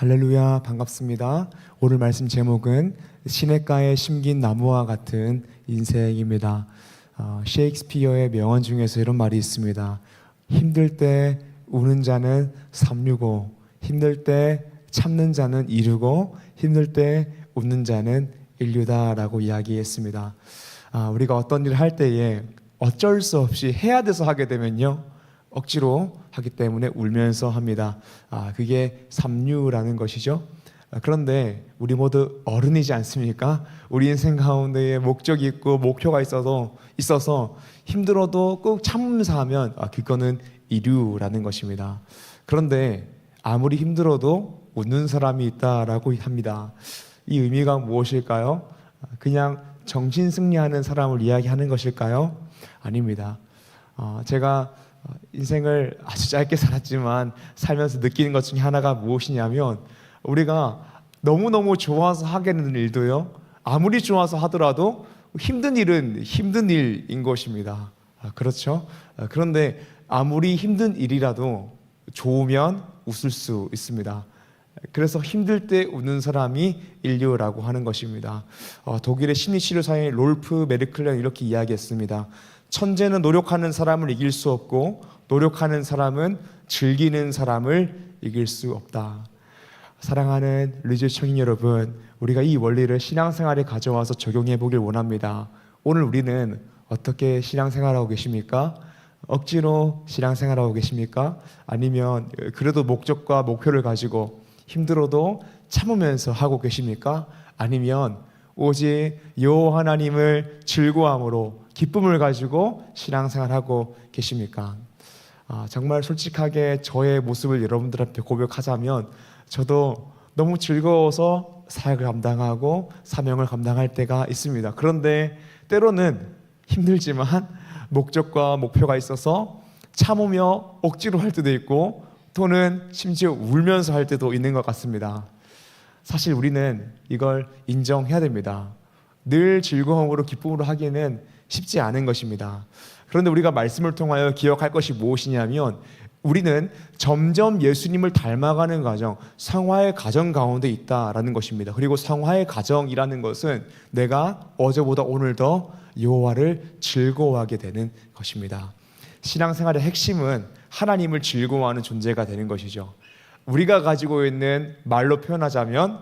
할렐루야, 반갑습니다. 오늘 말씀 제목은 시냇가에 심긴 나무와 같은 인생입니다. 셰익스피어의 명언 중에서 이런 말이 있습니다. 힘들 때 우는 자는 삼류고, 힘들 때 참는 자는 이루고, 힘들 때 웃는 자는 인류다라고 이야기했습니다. 우리가 어떤 일을 할 때에 어쩔 수 없이 해야 돼서 하게 되면요, 억지로 하기 때문에 울면서 합니다. 그게 삼류라는 것이죠. 그런데 우리 모두 어른이지 않습니까? 우리 인생 가운데에 목적이 있고 목표가 있어서 힘들어도 꼭 참으면서 하면 그거는 이류라는 것입니다. 그런데 아무리 힘들어도 웃는 사람이 있다라고 합니다. 이 의미가 무엇일까요? 그냥 정신 승리하는 사람을 이야기하는 것일까요? 아닙니다. 제가 인생을 아주 짧게 살았지만 살면서 느끼는 것 중에 하나가 무엇이냐면, 우리가 너무너무 좋아서 하게 되는 일도요, 아무리 좋아서 하더라도 힘든 일은 힘든 일인 것입니다. 그렇죠? 그런데 아무리 힘든 일이라도 좋으면 웃을 수 있습니다. 그래서 힘들 때 웃는 사람이 인류라고 하는 것입니다. 독일의 심리치료사의 롤프 메르클은 이렇게 이야기했습니다. 천재는 노력하는 사람을 이길 수 없고, 노력하는 사람은 즐기는 사람을 이길 수 없다. 사랑하는 리즈 청인 여러분, 우리가 이 원리를 신앙생활에 가져와서 적용해 보길 원합니다. 오늘 우리는 어떻게 신앙생활하고 계십니까? 억지로 신앙생활하고 계십니까? 아니면 그래도 목적과 목표를 가지고 힘들어도 참으면서 하고 계십니까? 아니면 오직 여호와 하나님을 즐거움으로 기쁨을 가지고 신앙생활하고 계십니까? 정말 솔직하게 저의 모습을 여러분들한테 고백하자면, 저도 너무 즐거워서 사역을 감당하고 사명을 감당할 때가 있습니다. 그런데 때로는 힘들지만 목적과 목표가 있어서 참으며 억지로 할 때도 있고, 또는 심지어 울면서 할 때도 있는 것 같습니다. 사실 우리는 이걸 인정해야 됩니다. 늘 즐거움으로 기쁨으로 하기는 쉽지 않은 것입니다. 그런데 우리가 말씀을 통하여 기억할 것이 무엇이냐면, 우리는 점점 예수님을 닮아가는 과정, 성화의 과정 가운데 있다라는 것입니다. 그리고 성화의 과정이라는 것은 내가 어제보다 오늘 더 여호와를 즐거워하게 되는 것입니다. 신앙생활의 핵심은 하나님을 즐거워하는 존재가 되는 것이죠. 우리가 가지고 있는 말로 표현하자면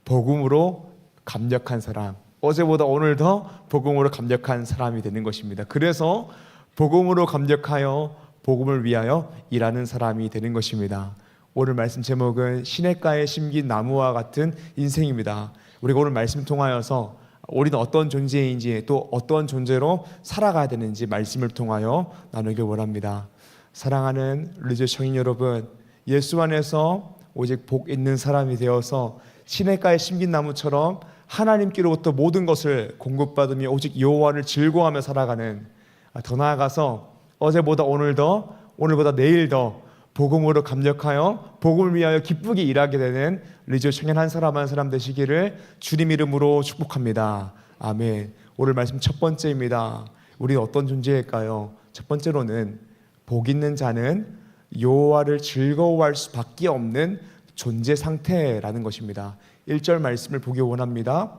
복음으로 감격한 사람, 어제보다 오늘 더 복음으로 감격한 사람이 되는 것입니다. 그래서 복음으로 감격하여 복음을 위하여 일하는 사람이 되는 것입니다. 오늘 말씀 제목은 시냇가에 심긴 나무와 같은 인생입니다. 우리가 오늘 말씀 통하여서 우리는 어떤 존재인지, 또 어떤 존재로 살아가야 되는지 말씀을 통하여 나누길 원합니다. 사랑하는 리즈 청인 여러분, 예수 안에서 오직 복 있는 사람이 되어서 시냇가에 심긴 나무처럼 하나님께로부터 모든 것을 공급받으며 오직 여호와를 즐거워하며 살아가는, 더 나아가서 어제보다 오늘 더, 오늘보다 내일 더 복음으로 감격하여 복음을 위하여 기쁘게 일하게 되는 리즈 청년 한 사람 한 사람 되시기를 주님 이름으로 축복합니다. 아멘. 오늘 말씀 첫 번째입니다. 우리는 어떤 존재일까요? 첫 번째로는 복 있는 자는 여호와를 즐거워할 수밖에 없는 존재 상태라는 것입니다. 1절 말씀을 보기 원합니다.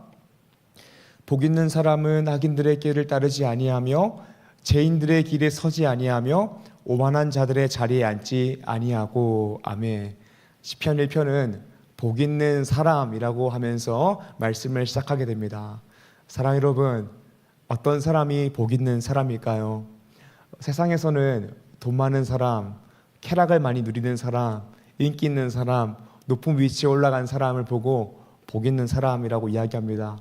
복 있는 사람은 악인들의 길을 따르지 아니하며 죄인들의 길에 서지 아니하며 오만한 자들의 자리에 앉지 아니하고. 아멘. 시편 1편은 복 있는 사람이라고 하면서 말씀을 시작하게 됩니다. 사랑 여러분, 어떤 사람이 복 있는 사람일까요? 세상에서는 돈 많은 사람, 쾌락을 많이 누리는 사람, 인기 있는 사람, 높은 위치에 올라간 사람을 보고 복 있는 사람이라고 이야기합니다.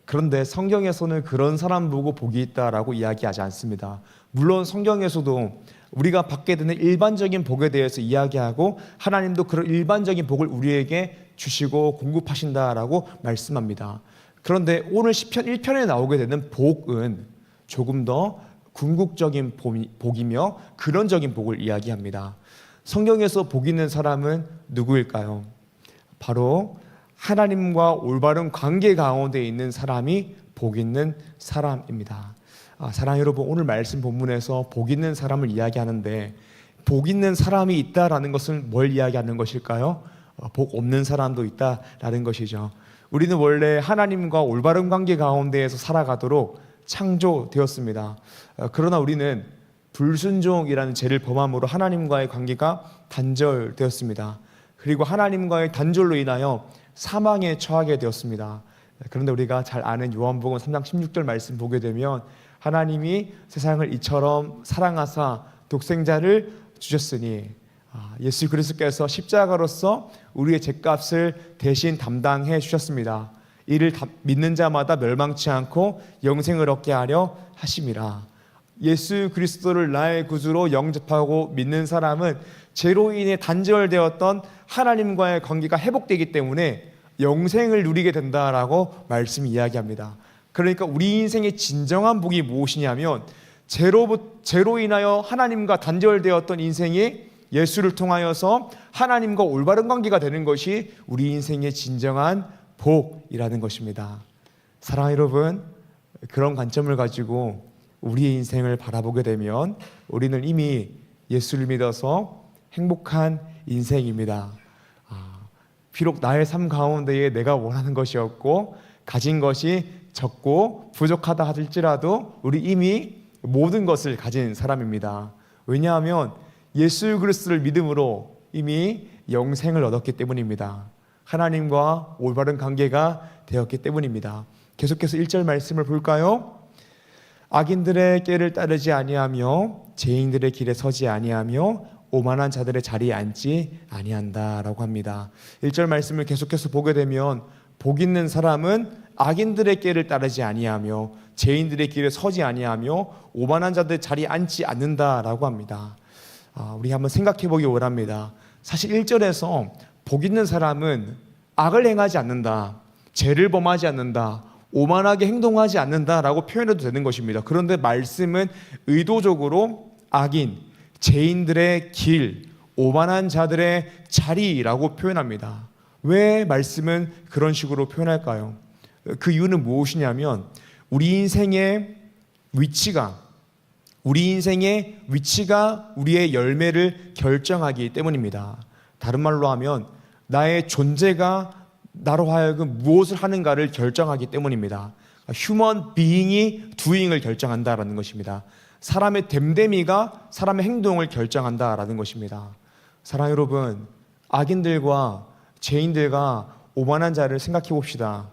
그런데 성경에서는 그런 사람 보고 복이 있다라고 이야기하지 않습니다. 물론 성경에서도 우리가 받게 되는 일반적인 복에 대해서 이야기하고, 하나님도 그런 일반적인 복을 우리에게 주시고 공급하신다라고 말씀합니다. 그런데 오늘 시편 1편에 나오게 되는 복은 조금 더 궁극적인 복이며 근원적인 복을 이야기합니다. 성경에서 복 있는 사람은 누구일까요? 바로 하나님과 올바른 관계 가운데 있는 사람이 복 있는 사람입니다. 사랑하는 여러분, 오늘 말씀 본문에서 복 있는 사람을 이야기하는데, 복 있는 사람이 있다라는 것은 뭘 이야기하는 것일까요? 복 없는 사람도 있다라는 것이죠. 우리는 원래 하나님과 올바른 관계 가운데에서 살아가도록 창조되었습니다. 그러나 우리는 불순종이라는 죄를 범함으로 하나님과의 관계가 단절되었습니다. 그리고 하나님과의 단절로 인하여 사망에 처하게 되었습니다. 그런데 우리가 잘 아는 요한복음 3장 16절 말씀 보게 되면 하나님이 세상을 이처럼 사랑하사 독생자를 주셨으니 예수 그리스도께서 십자가로서 우리의 죄값을 대신 담당해 주셨습니다. 이를 믿는 자마다 멸망치 않고 영생을 얻게 하려 하심이라. 예수 그리스도를 나의 구주로 영접하고 믿는 사람은 죄로 인해 단절되었던 하나님과의 관계가 회복되기 때문에 영생을 누리게 된다라고 말씀이 이야기합니다. 그러니까 우리 인생의 진정한 복이 무엇이냐면 죄로 인하여 하나님과 단절되었던 인생이 예수를 통하여서 하나님과 올바른 관계가 되는 것이 우리 인생의 진정한 복이라는 것입니다. 사랑하는 여러분, 그런 관점을 가지고 우리의 인생을 바라보게 되면 우리는 이미 예수를 믿어서 행복한 인생입니다. 비록 나의 삶 가운데에 내가 원하는 것이 없고 가진 것이 적고 부족하다 할지라도 우리 이미 모든 것을 가진 사람입니다. 왜냐하면 예수 그리스도를 믿음으로 이미 영생을 얻었기 때문입니다. 하나님과 올바른 관계가 되었기 때문입니다. 계속해서 1절 말씀을 볼까요? 악인들의 꾀를 따르지 아니하며 죄인들의 길에 서지 아니하며 오만한 자들의 자리에 앉지 아니한다라고 합니다. 1절 말씀을 계속해서 보게 되면 복 있는 사람은 악인들의 꾀를 따르지 아니하며 죄인들의 길에 서지 아니하며 오만한 자들의 자리에 앉지 않는다라고 합니다. 우리 한번 생각해 보기 원합니다. 사실 1절에서 복 있는 사람은 악을 행하지 않는다, 죄를 범하지 않는다, 오만하게 행동하지 않는다라고 표현해도 되는 것입니다. 그런데 말씀은 의도적으로 악인, 죄인들의 길, 오만한 자들의 자리라고 표현합니다. 왜 말씀은 그런 식으로 표현할까요? 그 이유는 무엇이냐면 우리 인생의 위치가 우리의 열매를 결정하기 때문입니다. 다른 말로 하면 나의 존재가 나로 하여금 무엇을 하는가를 결정하기 때문입니다. 휴먼 비잉이 두잉을 결정한다라는 것입니다. 사람의 됨됨이가 사람의 행동을 결정한다라는 것입니다. 사랑 여러분, 악인들과 죄인들과 오만한 자를 생각해 봅시다.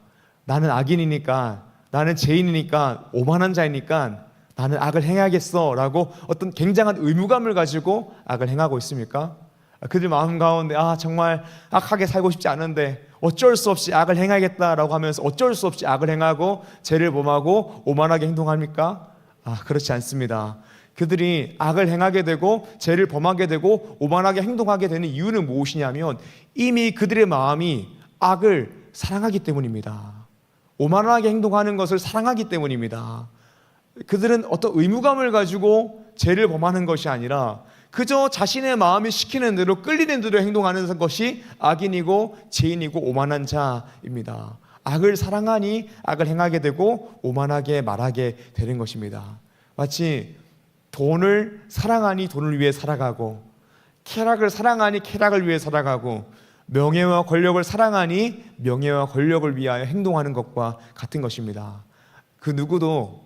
나는 악인이니까, 나는 죄인이니까, 오만한 자이니까 나는 악을 행해야겠어 라고 어떤 굉장한 의무감을 가지고 악을 행하고 있습니까? 그들 마음 가운데 정말 악하게 살고 싶지 않은데 어쩔 수 없이 악을 행하겠다라고 하면서 어쩔 수 없이 악을 행하고 죄를 범하고 오만하게 행동합니까? 그렇지 않습니다. 그들이 악을 행하게 되고 죄를 범하게 되고 오만하게 행동하게 되는 이유는 무엇이냐면 이미 그들의 마음이 악을 사랑하기 때문입니다. 오만하게 행동하는 것을 사랑하기 때문입니다. 그들은 어떤 의무감을 가지고 죄를 범하는 것이 아니라 그저 자신의 마음이 시키는 대로 끌리는 대로 행동하는 것이 악인이고 죄인이고 오만한 자입니다. 악을 사랑하니 악을 행하게 되고 오만하게 말하게 되는 것입니다. 마치 돈을 사랑하니 돈을 위해 살아가고 쾌락을 사랑하니 쾌락을 위해 살아가고 명예와 권력을 사랑하니 명예와 권력을 위하여 행동하는 것과 같은 것입니다. 그 누구도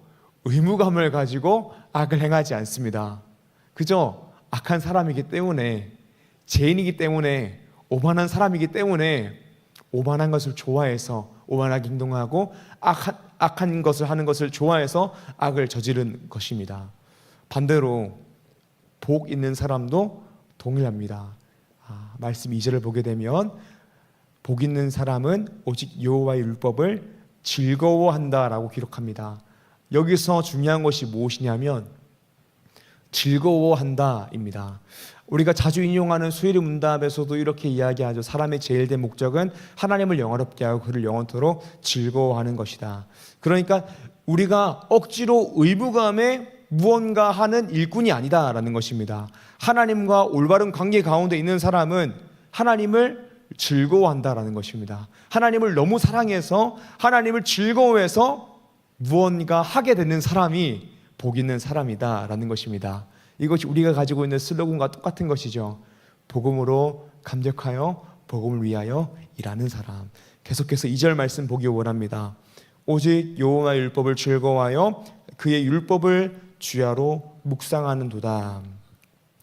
의무감을 가지고 악을 행하지 않습니다. 그저 악한 사람이기 때문에, 죄인이기 때문에, 오만한 사람이기 때문에 오만한 것을 좋아해서 오만하게 행동하고 악한 것을 하는 것을 좋아해서 악을 저지른 것입니다. 반대로 복 있는 사람도 동일합니다. 말씀 2절을 보게 되면 복 있는 사람은 오직 여호와의 율법을 즐거워한다라고 기록합니다. 여기서 중요한 것이 무엇이냐면 즐거워한다입니다. 우리가 자주 인용하는 수혜리 문답에서도 이렇게 이야기하죠. 사람의 제일 된 목적은 하나님을 영화롭게 하고 그를 영원토록 즐거워하는 것이다. 그러니까 우리가 억지로 의무감에 무언가 하는 일꾼이 아니다라는 것입니다. 하나님과 올바른 관계 가운데 있는 사람은 하나님을 즐거워한다라는 것입니다. 하나님을 너무 사랑해서 하나님을 즐거워해서 무언가 하게 되는 사람이 복 있는 사람이다라는 것입니다. 이것이 우리가 가지고 있는 슬로건과 똑같은 것이죠. 복음으로 감격하여 복음을 위하여 일하는 사람. 계속해서 2절 말씀 보기 원합니다. 오직 여호와의 율법을 즐거워하여 그의 율법을 주야로 묵상하는도다.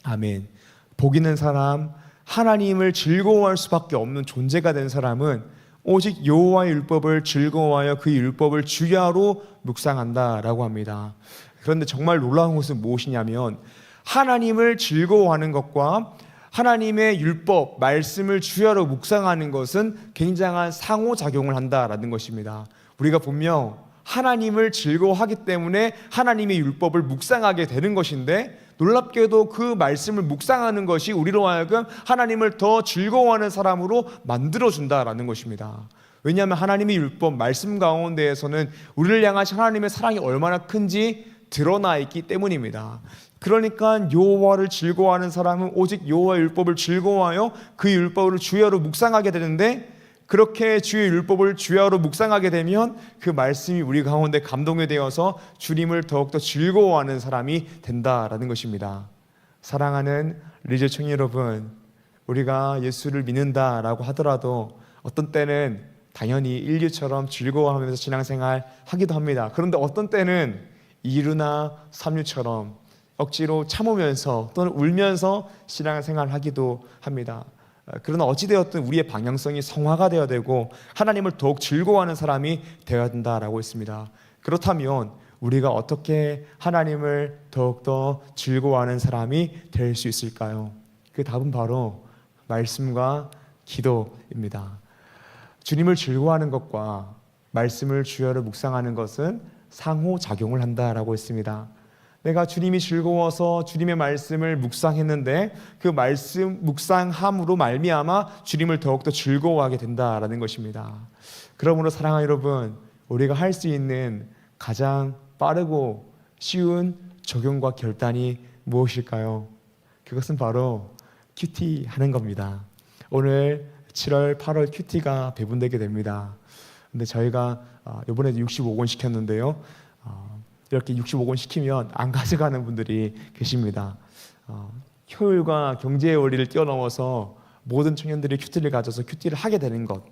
아멘. 복 있는 사람, 하나님을 즐거워할 수밖에 없는 존재가 된 사람은 오직 여호와의 율법을 즐거워하여 그 율법을 주야로 묵상한다라고 합니다. 그런데 정말 놀라운 것은 무엇이냐면 하나님을 즐거워하는 것과 하나님의 율법, 말씀을 주야로 묵상하는 것은 굉장한 상호작용을 한다라는 것입니다. 우리가 분명 하나님을 즐거워하기 때문에 하나님의 율법을 묵상하게 되는 것인데 놀랍게도 그 말씀을 묵상하는 것이 우리로 하여금 하나님을 더 즐거워하는 사람으로 만들어준다라는 것입니다. 왜냐하면 하나님의 율법, 말씀 가운데에서는 우리를 향하신 하나님의 사랑이 얼마나 큰지 드러나 있기 때문입니다. 그러니까 여호와를 즐거워하는 사람은 오직 여호와의 율법을 즐거워하여 그 율법을 주야로 묵상하게 되는데 그렇게 주의 율법을 주야로 묵상하게 되면 그 말씀이 우리 가운데 감동이 되어서 주님을 더욱더 즐거워하는 사람이 된다라는 것입니다. 사랑하는 리즈 청년 여러분, 우리가 예수를 믿는다라고 하더라도 어떤 때는 당연히 인류처럼 즐거워하면서 신앙생활 하기도 합니다. 그런데 어떤 때는 2류나 3류처럼 억지로 참으면서 또는 울면서 신앙생활 하기도 합니다. 그러나 어찌되었든 우리의 방향성이 성화가 되어야 되고 하나님을 더욱 즐거워하는 사람이 되어야 된다라고 했습니다. 그렇다면 우리가 어떻게 하나님을 더욱더 즐거워하는 사람이 될 수 있을까요? 그 답은 바로 말씀과 기도입니다. 주님을 즐거워하는 것과 말씀을 주야로 묵상하는 것은 상호작용을 한다라고 했습니다. 내가 주님이 즐거워서 주님의 말씀을 묵상했는데 그 말씀 묵상함으로 말미암아 주님을 더욱더 즐거워하게 된다라는 것입니다. 그러므로 사랑하는 여러분, 우리가 할 수 있는 가장 빠르고 쉬운 적용과 결단이 무엇일까요? 그것은 바로 큐티 하는 겁니다. 오늘 7월, 8월 큐티가 배분되게 됩니다. 근데 저희가 이번에도 65권 시켰는데요. 이렇게 65권 시키면 안 가져가는 분들이 계십니다. 효율과 경제의 원리를 뛰어넘어서 모든 청년들이 큐티를 가져서 큐티를 하게 되는 것.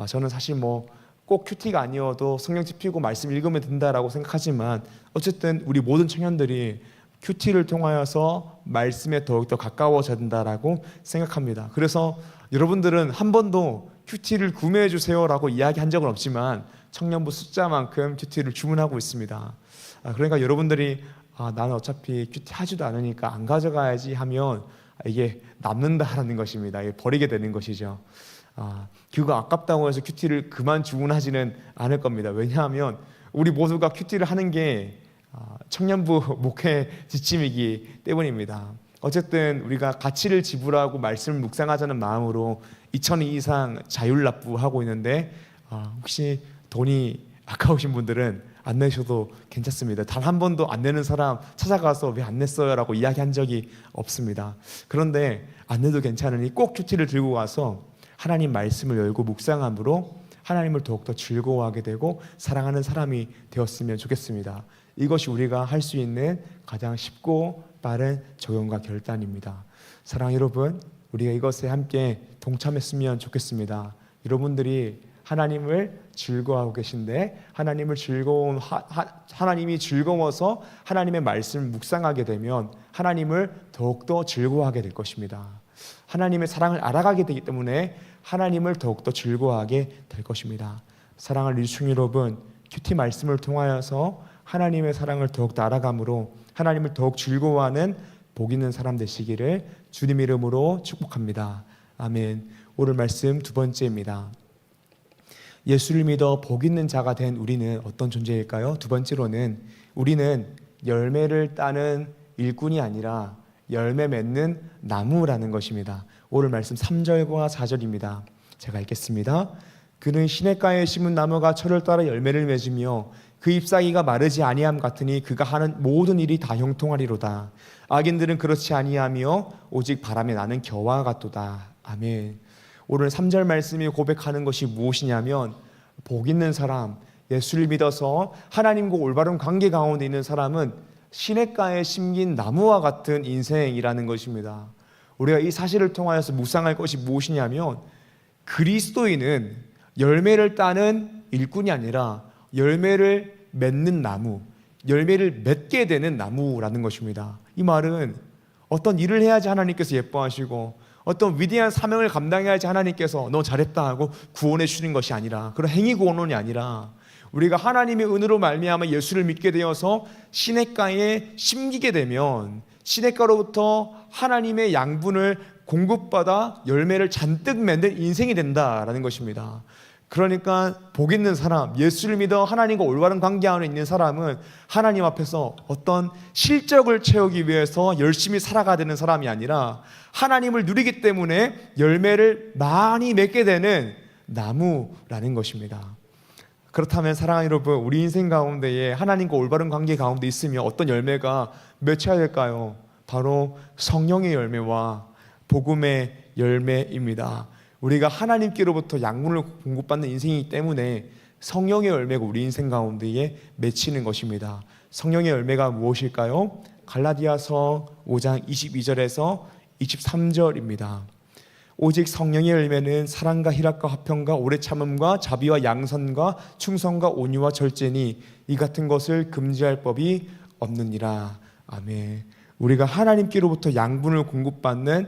저는 사실 꼭 큐티가 아니어도 성경책 펴고 말씀 읽으면 된다라고 생각하지만 어쨌든 우리 모든 청년들이 큐티를 통하여서 말씀에 더욱더 가까워져야 된다라고 생각합니다. 그래서 여러분들은 한 번도 큐티를 구매해 주세요라고 이야기한 적은 없지만 청년부 숫자만큼 큐티를 주문하고 있습니다. 그러니까 여러분들이 나는 어차피 큐티 하지도 않으니까 안 가져가야지 하면 이게 남는다라는 것입니다. 이게 버리게 되는 것이죠. 그거 아깝다고 해서 큐티를 그만 주문하지는 않을 겁니다. 왜냐하면 우리 모두가 큐티를 하는 게 청년부 목회 지침이기 때문입니다. 어쨌든 우리가 가치를 지불하고 말씀을 묵상하자는 마음으로 2,000원 이상 자율납부하고 있는데 혹시 돈이 아까우신 분들은 안 내셔도 괜찮습니다. 단 한 번도 안 내는 사람 찾아가서 왜 안 냈어요? 라고 이야기한 적이 없습니다. 그런데 안 내도 괜찮으니 꼭 큐티를 들고 가서 하나님 말씀을 열고 묵상함으로 하나님을 더욱더 즐거워하게 되고 사랑하는 사람이 되었으면 좋겠습니다. 이것이 우리가 할 수 있는 가장 쉽고 빠른 적용과 결단입니다. 사랑 여러분, 우리가 이것에 함께 동참했으면 좋겠습니다. 여러분들이 하나님을 즐거워하고 계신데 하나님이 즐거워서 하나님의 말씀을 묵상하게 되면 하나님을 더욱더 즐거워하게 될 것입니다. 하나님의 사랑을 알아가게 되기 때문에 하나님을 더욱더 즐거워하게 될 것입니다. 사랑하는 리충 여러분, 큐티 말씀을 통하여서 하나님의 사랑을 더욱더 알아감으로 하나님을 더욱 즐거워하는 복 있는 사람 되시기를 주님 이름으로 축복합니다. 아멘. 오늘 말씀 두 번째입니다. 예수를 믿어 복 있는 자가 된 우리는 어떤 존재일까요? 두 번째로는 우리는 열매를 따는 일꾼이 아니라 열매 맺는 나무라는 것입니다. 오늘 말씀 3절과 4절입니다. 제가 읽겠습니다. 그는 시냇가에 심은 나무가 철을 따라 열매를 맺으며 그 잎사귀가 마르지 아니함 같으니 그가 하는 모든 일이 다 형통하리로다. 악인들은 그렇지 아니하며 오직 바람에 나는 겨와 같도다. 아멘. 오늘 3절 말씀이 고백하는 것이 무엇이냐면 복 있는 사람, 예수를 믿어서 하나님과 올바른 관계 가운데 있는 사람은 시냇가에 심긴 나무와 같은 인생이라는 것입니다. 우리가 이 사실을 통하여서 묵상할 것이 무엇이냐면 그리스도인은 열매를 따는 일꾼이 아니라 열매를 맺는 나무, 열매를 맺게 되는 나무라는 것입니다. 이 말은 어떤 일을 해야지 하나님께서 예뻐하시고 어떤 위대한 사명을 감당해야지 하나님께서 너 잘했다 하고 구원해 주시는 것이 아니라, 그런 행위 구원이 아니라 우리가 하나님의 은혜로 말미암아 예수를 믿게 되어서 시냇가에 심기게 되면 시냇가로부터 하나님의 양분을 공급받아 열매를 잔뜩 맺는 인생이 된다라는 것입니다. 그러니까 복 있는 사람, 예수를 믿어 하나님과 올바른 관계 안에 있는 사람은 하나님 앞에서 어떤 실적을 채우기 위해서 열심히 살아가야 되는 사람이 아니라 하나님을 누리기 때문에 열매를 많이 맺게 되는 나무라는 것입니다. 그렇다면 사랑하는 여러분, 우리 인생 가운데에 하나님과 올바른 관계 가운데 있으면 어떤 열매가 맺혀야 될까요? 바로 성령의 열매와 복음의 열매입니다. 우리가 하나님께로부터 양분을 공급받는 인생이기 때문에 성령의 열매가 우리 인생 가운데에 맺히는 것입니다. 성령의 열매가 무엇일까요? 갈라디아서 5장 22절에서 23절입니다. 오직 성령의 열매는 사랑과 희락과 화평과 오래 참음과 자비와 양선과 충성과 온유와 절제니 이 같은 것을 금지할 법이 없느니라. 아멘. 우리가 하나님께로부터 양분을 공급받는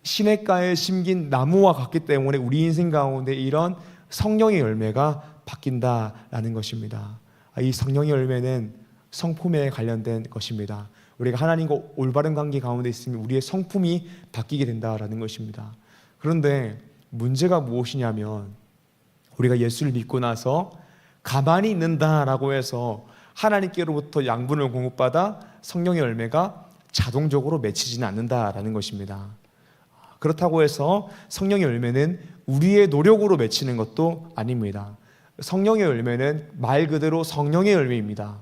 시냇가에 심긴 나무와 같기 때문에 우리 인생 가운데 이런 성령의 열매가 바뀐다라는 것입니다. 이 성령의 열매는 성품에 관련된 것입니다. 우리가 하나님과 올바른 관계 가운데 있으면 우리의 성품이 바뀌게 된다라는 것입니다. 그런데 문제가 무엇이냐면 우리가 예수를 믿고 나서 가만히 있는다라고 해서 하나님께로부터 양분을 공급받아 성령의 열매가 자동적으로 맺히지는 않는다라는 것입니다. 그렇다고 해서 성령의 열매는 우리의 노력으로 맺히는 것도 아닙니다. 성령의 열매는 말 그대로 성령의 열매입니다.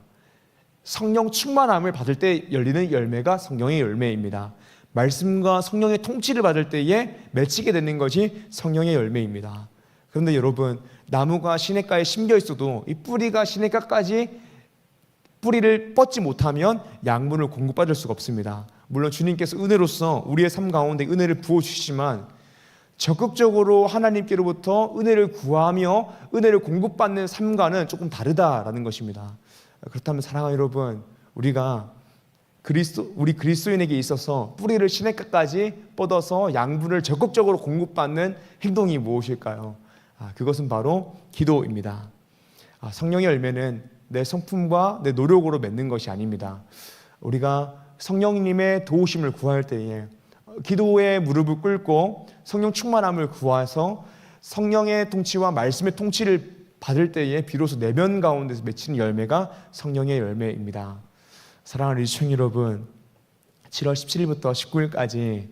성령 충만함을 받을 때 열리는 열매가 성령의 열매입니다. 말씀과 성령의 통치를 받을 때에 맺히게 되는 것이 성령의 열매입니다. 그런데 여러분, 나무가 시냇가에 심겨 있어도 이 뿌리가 시냇가까지 뿌리를 뻗지 못하면 양분을 공급받을 수가 없습니다. 물론 주님께서 은혜로서 우리의 삶 가운데 은혜를 부어주시지만 적극적으로 하나님께로부터 은혜를 구하며 은혜를 공급받는 삶과는 조금 다르다라는 것입니다. 그렇다면 사랑하는 여러분, 우리 그리스도인에게 있어서 뿌리를 시냇가까지 뻗어서 양분을 적극적으로 공급받는 행동이 무엇일까요? 그것은 바로 기도입니다. 성령의 열매는 내 성품과 내 노력으로 맺는 것이 아닙니다. 우리가 성령님의 도우심을 구할 때에 기도에 무릎을 꿇고 성령 충만함을 구해서 성령의 통치와 말씀의 통치를 받을 때에 비로소 내면 가운데서 맺히는 열매가 성령의 열매입니다. 사랑하는 시청자 여러분, 7월 17일부터 19일까지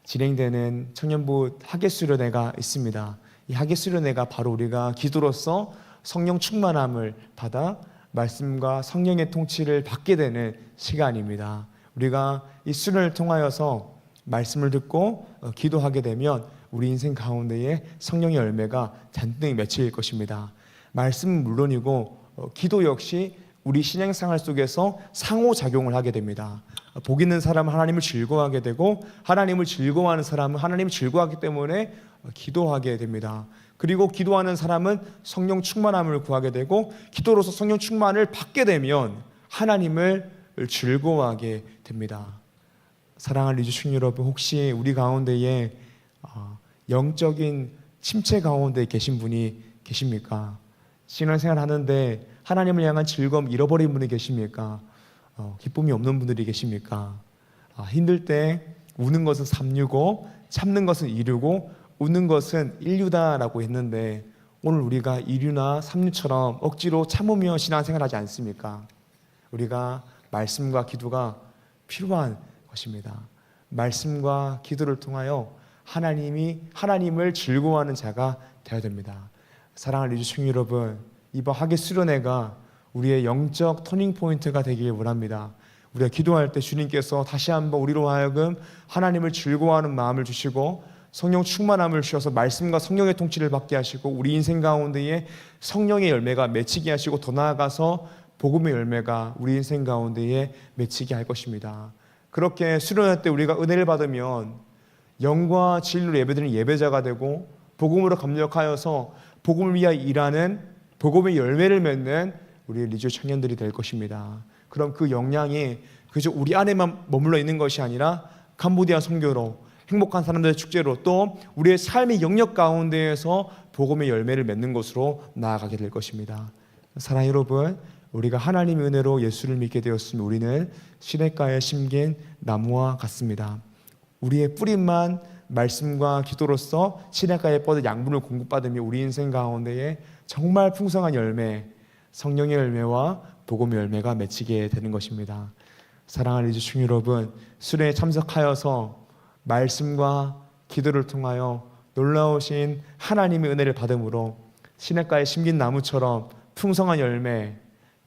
진행되는 청년부 학예수련회가 있습니다. 이 학예수련회가 바로 우리가 기도로서 성령 충만함을 받아 말씀과 성령의 통치를 받게 되는 시간입니다. 우리가 이 수련을 통하여서 말씀을 듣고 기도하게 되면 우리 인생 가운데에 성령의 열매가 잔뜩 맺힐 것입니다. 말씀은 물론이고 기도 역시 우리 신앙생활 속에서 상호작용을 하게 됩니다. 복 있는 사람은 하나님을 즐거워하게 되고 하나님을 즐거워하는 사람은 하나님을 즐거워하기 때문에 기도하게 됩니다. 그리고 기도하는 사람은 성령 충만함을 구하게 되고 기도로서 성령 충만을 받게 되면 하나님을 즐거워하게 됩니다. 사랑하는 리주충 여러분, 혹시 우리 가운데에 영적인 침체 가운데 계신 분이 계십니까? 신앙생활 하는데 하나님을 향한 즐거움 잃어버린 분이 계십니까? 기쁨이 없는 분들이 계십니까? 힘들 때 우는 것은 삼류고 참는 것은 이류고 웃는 것은 인류다라고 했는데 오늘 우리가 이류나 삼류처럼 억지로 참으며 신앙생활하지 않습니까? 우리가 말씀과 기도가 필요한 것입니다. 말씀과 기도를 통하여 하나님을 즐거워하는 자가 되어야 됩니다. 사랑하는 리주충 여러분, 이번 학예 수련회가 우리의 영적 터닝포인트가 되기를 원합니다. 우리가 기도할 때 주님께서 다시 한번 우리로 하여금 하나님을 즐거워하는 마음을 주시고 성령 충만함을 주셔서 말씀과 성령의 통치를 받게 하시고 우리 인생 가운데에 성령의 열매가 맺히게 하시고 더 나아가서 복음의 열매가 우리 인생 가운데에 맺히게 할 것입니다. 그렇게 수련회 때 우리가 은혜를 받으면 영과 진리로 예배드리는 예배자가 되고 복음으로 감격하여서 복음을 위하여 일하는 복음의 열매를 맺는 우리 리조 청년들이 될 것입니다. 그럼 그 역량이 그저 우리 안에만 머물러 있는 것이 아니라 캄보디아 선교로, 행복한 사람들의 축제로, 또 우리의 삶의 영역 가운데에서 복음의 열매를 맺는 것으로 나아가게 될 것입니다. 사랑하는 여러분, 우리가 하나님의 은혜로 예수를 믿게 되었으면 우리는 시냇가에 심긴 나무와 같습니다. 우리의 뿌림만 말씀과 기도로서 시냇가에 뻗은 양분을 공급받으며 우리 인생 가운데에 정말 풍성한 열매, 성령의 열매와 복음의 열매가 맺히게 되는 것입니다. 사랑하는 리조충 여러분, 수련에 참석하여서 말씀과 기도를 통하여 놀라우신 하나님의 은혜를 받음으로 시냇가에 심긴 나무처럼 풍성한 열매,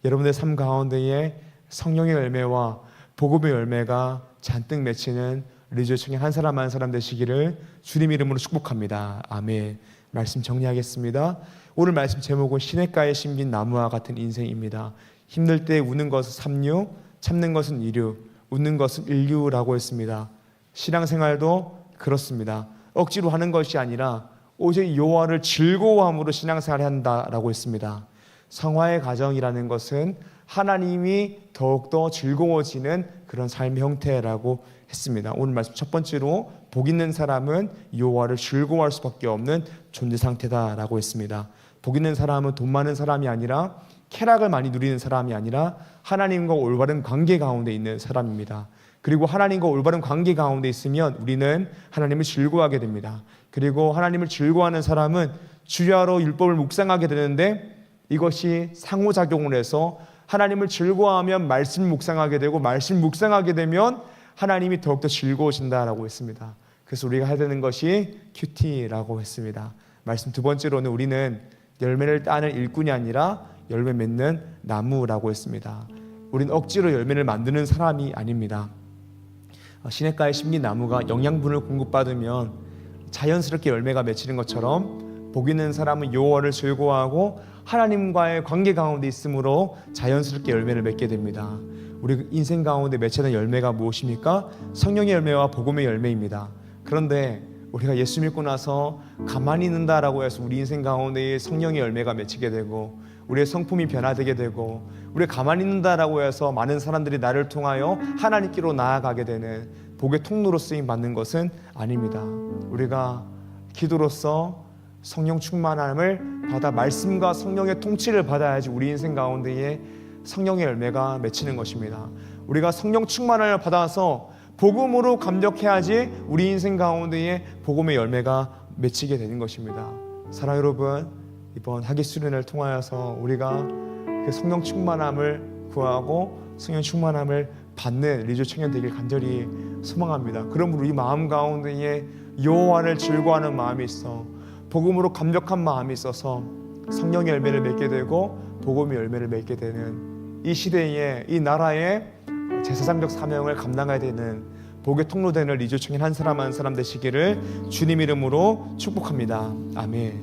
여러분의 삶 가운데에 성령의 열매와 복음의 열매가 잔뜩 맺히는 리조충의 한 사람 한 사람 되시기를 주님 이름으로 축복합니다. 아멘. 말씀 정리하겠습니다. 오늘 말씀 제목은 시냇가에 심긴 나무와 같은 인생입니다. 힘들 때 우는 것은 삼류, 참는 것은 이류, 웃는 것은 일류라고 했습니다. 신앙생활도 그렇습니다. 억지로 하는 것이 아니라 오직 여호와를 즐거워함으로 신앙생활을 한다라고 했습니다. 성화의 과정이라는 것은 하나님이 더욱더 즐거워지는 그런 삶의 형태라고 했습니다. 오늘 말씀 첫 번째로 복 있는 사람은 여호와를 즐거워할 수밖에 없는 존재 상태다라고 했습니다. 복 있는 사람은 돈 많은 사람이 아니라 쾌락을 많이 누리는 사람이 아니라 하나님과 올바른 관계 가운데 있는 사람입니다. 그리고 하나님과 올바른 관계 가운데 있으면 우리는 하나님을 즐거워하게 됩니다. 그리고 하나님을 즐거워하는 사람은 주야로 율법을 묵상하게 되는데 이것이 상호작용을 해서 하나님을 즐거워하면 말씀 묵상하게 되고 말씀 묵상하게 되면 하나님이 더욱더 즐거우신다라고 했습니다. 그래서 우리가 해야 되는 것이 큐티라고 했습니다. 말씀 두 번째로는 우리는 열매를 따는 일꾼이 아니라 열매 맺는 나무라고 했습니다. 우리는 억지로 열매를 만드는 사람이 아닙니다. 시냇가에 심긴 나무가 영양분을 공급받으면 자연스럽게 열매가 맺히는 것처럼 복 있는 사람은 여호와를 즐거워하고 하나님과의 관계 가운데 있으므로 자연스럽게 열매를 맺게 됩니다. 우리 인생 가운데 맺히는 열매가 무엇입니까? 성령의 열매와 복음의 열매입니다. 그런데 우리가 예수 믿고 나서 가만히 있는다라고 해서 우리 인생 가운데 성령의 열매가 맺히게 되고 우리의 성품이 변화되게 되고 우리가 가만히 있는다라고 해서 많은 사람들이 나를 통하여 하나님께로 나아가게 되는 복의 통로로 쓰임받는 것은 아닙니다. 우리가 기도로서 성령 충만함을 받아 말씀과 성령의 통치를 받아야지 우리 인생 가운데에 성령의 열매가 맺히는 것입니다. 우리가 성령 충만함을 받아서 복음으로 감격해야지 우리 인생 가운데에 복음의 열매가 맺히게 되는 것입니다. 사랑 여러분, 이번 학위 수련을 통하여서 우리가 그 성령 충만함을 구하고 성령 충만함을 받는 리조 청년 되길 간절히 소망합니다. 그러므로 이 마음 가운데에 여호와를 즐거워하는 마음이 있어 복음으로 감격한 마음이 있어서 성령의 열매를 맺게 되고 복음의 열매를 맺게 되는 이 시대에 이 나라의 제사장적 사명을 감당해야 되는 복의 통로 되는 리조 청년 한 사람 한 사람 되시기를 주님 이름으로 축복합니다. 아멘.